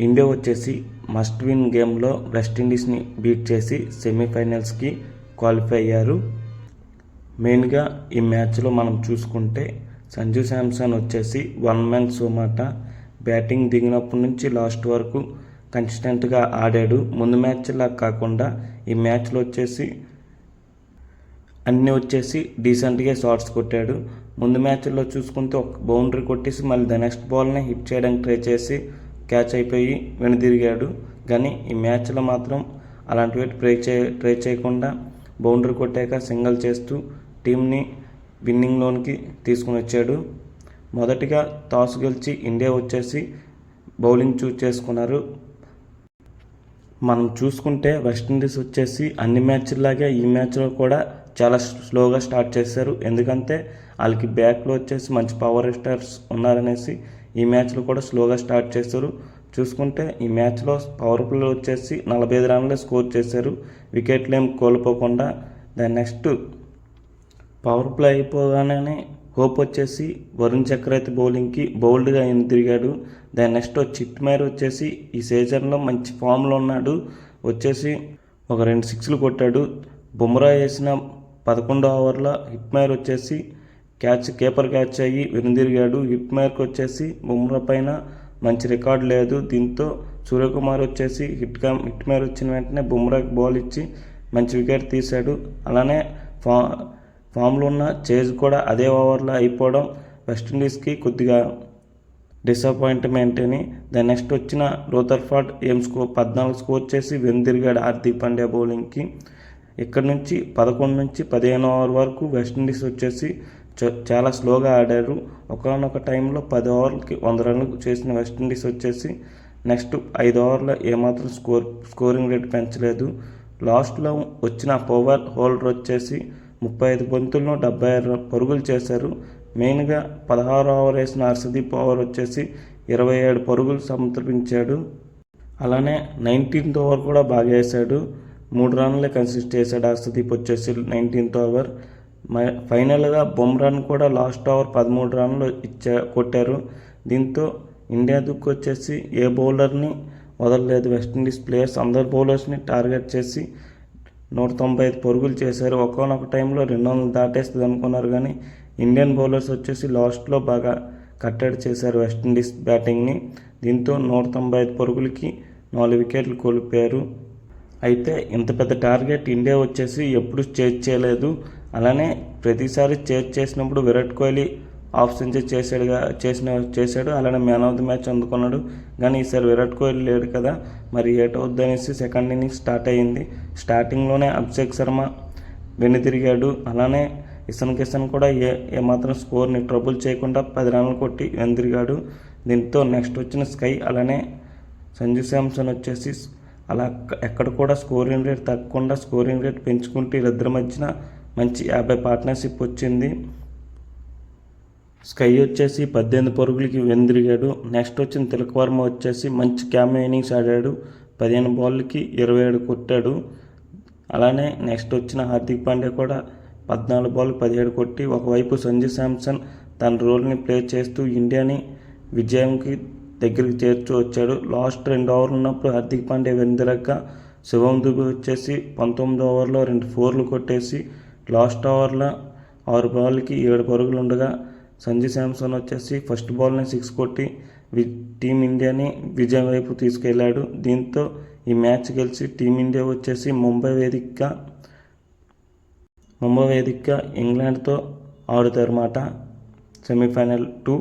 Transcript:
India వచ్చేసి must win గేమ్లో వెస్టిండీస్ని beat చేసి సెమీఫైనల్స్కి క్వాలిఫై అయ్యారు. మెయిన్గా ఈ మ్యాచ్లో మనం చూసుకుంటే సంజు శాంసన్ వచ్చేసి వన్ మ్యాన్ షో మాట. బ్యాటింగ్ దిగినప్పటి నుంచి లాస్ట్ వరకు కన్సిస్టెంట్గా ఆడాడు. ముందు మ్యాచ్లా కాకుండా ఈ మ్యాచ్లో వచ్చేసి అన్నీ వచ్చేసి డీసెంట్గా షాట్స్ కొట్టాడు. ముందు మ్యాచ్లో చూసుకుంటే ఒక బౌండరీ కొట్టేసి మళ్ళీ ద నెక్స్ట్ బాల్ని హిట్ చేయడానికి ట్రై చేసి క్యాచ్ అయిపోయి వెనుదిరిగాడు. కానీ ఈ మ్యాచ్లో మాత్రం అలాంటివి ట్రై చేయకుండా బౌండరీ కొట్టాక సింగిల్ చేస్తూ టీంని విన్నింగ్లోనికి తీసుకుని వచ్చాడు. మొదటిగా టాస్ గెలిచి ఇండియా వచ్చేసి బౌలింగ్ చూస్ చేసుకున్నారు. మనం చూసుకుంటే వెస్టిండీస్ వచ్చేసి అన్ని మ్యాచ్లాగే ఈ మ్యాచ్లో కూడా చాలా స్లోగా స్టార్ట్ చేశారు. ఎందుకంటే వాళ్ళకి బ్యాక్లో వచ్చేసి మంచి పవర్ స్టార్స్ ఉన్నారనేసి ఈ మ్యాచ్లో కూడా స్లోగా స్టార్ట్ చేశారు. చూసుకుంటే ఈ మ్యాచ్లో పవర్ ప్లే వచ్చేసి 45 రన్లే స్కోర్ చేశారు, వికెట్లు ఏం కోల్పోకుండా. దాని నెక్స్ట్ పవర్ ప్లే అయిపోగానే హోప్ వచ్చేసి వరుణ్ చక్రవర్తి బౌలింగ్కి బౌల్డ్గా తిరిగాడు. దాని నెక్స్ట్ చిట్ మేర్ వచ్చేసి ఈ సీజన్లో మంచి ఫామ్లో ఉన్నాడు. వచ్చేసి ఒక 2 సిక్స్లు కొట్టాడు. బుమ్రా వేసిన 11వ ఓవర్లో హిట్ మేర్ వచ్చేసి కీపర్ క్యాచ్ అయ్యి వెనుదిరిగాడు. హిట్ మేర్కి వచ్చేసి బుమ్రా పైన మంచి రికార్డ్ లేదు. దీంతో సూర్యకుమార్ వచ్చేసి హిట్ మేర్ వచ్చిన వెంటనే బుమ్రాకి బాల్ ఇచ్చి మంచి వికెట్ తీశాడు. అలానే ఫామ్లో ఉన్న చేజ్ కూడా అదే ఓవర్లో అయిపోవడం వెస్టిండీస్కి కొద్దిగా డిసప్పాయింట్మెంట్ అని. దాని నెక్స్ట్ వచ్చిన రూథర్ఫర్డ్ 14 స్కోర్ చేసి వెనుదిరిగాడు హార్దిక్ పాండ్యా బౌలింగ్కి. ఇక్కడ నుంచి 11 నుంచి 15 ఓవర్ వరకు వెస్టిండీస్ వచ్చేసి చాలా స్లోగా ఆడారు. ఒకనొక టైంలో 10 ఓవర్లకి 100 రన్లు చేసిన వెస్టిండీస్ వచ్చేసి నెక్స్ట్ 5 ఓవర్లో ఏమాత్రం స్కోరింగ్ రేట్ పెంచలేదు. లాస్ట్లో వచ్చిన పవర్ హోల్డర్ వచ్చేసి 35 బంతుల్లో 76 పరుగులు చేశారు. మెయిన్గా 16 ఓవర్ వేసిన హర్షదీప్ ఓవర్ వచ్చేసి 27 పరుగులు సమర్పించాడు. అలానే 19th ఓవర్ కూడా బాగా వేశాడు, 3 రన్లే కన్సిస్ట్ చేశాడు హర్షదీప్ వచ్చేసి 19th ఓవర్. ఫైనల్గా బుమ్రాని కూడా లాస్ట్ ఓవర్ 13 రన్లు కొట్టారు. దీంతో ఇండియా దుక్కు వచ్చేసి ఏ బౌలర్ని వదలలేదు. వెస్టిండీస్ ప్లేయర్స్ అందరు బౌలర్స్ని టార్గెట్ చేసి 195 పరుగులు చేశారు. ఒకనొక టైంలో 200 దాటేస్తుంది అనుకున్నారు, కానీ ఇండియన్ బౌలర్స్ వచ్చేసి లాస్ట్లో బాగా కట్టడి చేశారు వెస్టిండీస్ బ్యాటింగ్ని. దీంతో 195 పరుగులకి 4 వికెట్లు కోల్పోయారు. అయితే ఇంత పెద్ద టార్గెట్ ఇండియా వచ్చేసి ఎప్పుడు చేజ్ చేయలేదు. అలానే ప్రతిసారి చేజ్ చేసినప్పుడు విరాట్ కోహ్లీ హాఫ్ సెంచరీ చేశాడు. అలానే మ్యాన్ ఆఫ్ ది మ్యాచ్ అందుకున్నాడు. కానీ ఈసారి విరాట్ కోహ్లీ లేడు కదా, మరి ఏటవుద్ది అనేసి సెకండ్ ఇన్నింగ్స్ స్టార్ట్ అయ్యింది. స్టార్టింగ్లోనే అభిషేక్ శర్మ వెనుతిరిగాడు. అలానే ఇషాన్ కిషన్ కూడా ఏమాత్రం స్కోర్ని ట్రబుల్ చేయకుండా 10 రన్లు కొట్టి వెనుతిరిగాడు. దీంతో నెక్స్ట్ వచ్చిన స్కై అలానే సంజు శాంసన్ వచ్చేసి అలా ఎక్కడ కూడా స్కోరింగ్ రేట్ తగ్గకుండా స్కోరింగ్ రేట్ పెంచుకుంటూ వీళ్ళిద్దరి మధ్యన మంచి 50 పార్ట్నర్షిప్ వచ్చింది. స్కై వచ్చేసి 18 పరుగులకి వెనుదిరిగాడు. నెక్స్ట్ వచ్చిన తిలక్ వర్మ వచ్చేసి మంచి క్యామెో ఇన్నింగ్స్ ఆడాడు, 15 బాల్కి 27 కొట్టాడు. అలానే నెక్స్ట్ వచ్చిన హార్దిక్ పాండ్యా కూడా 14 బాల్కి 17 కొట్టి ఒకవైపు సంజు శాంసన్ తన రోల్ని ప్లే చేస్తూ ఇండియాని విజయంకి దగ్గరికి చేర్చు వచ్చాడు. లాస్ట్ 2 ఓవర్లు ఉన్నప్పుడు హార్దిక్ పాండ్యా వెనుదిరగ శివం దుబే వచ్చేసి 19వ ఓవర్లో 2 4లు కొట్టేసి లాస్ట్ ఓవర్లో 6 బాల్కి 7 పరుగులు ఉండగా సంజు శాంసన్ వచ్చేసి ఫస్ట్ బాల్ని 6 కొట్టి టీమిండియాని విజయం వైపు తీసుకెళ్లాడు. దీంతో ఈ మ్యాచ్ గెలిచి టీమిండియా వచ్చేసి ముంబై వేదికగా ఇంగ్లాండ్తో ఆడుతారన్నమాట సెమీఫైనల్ 2.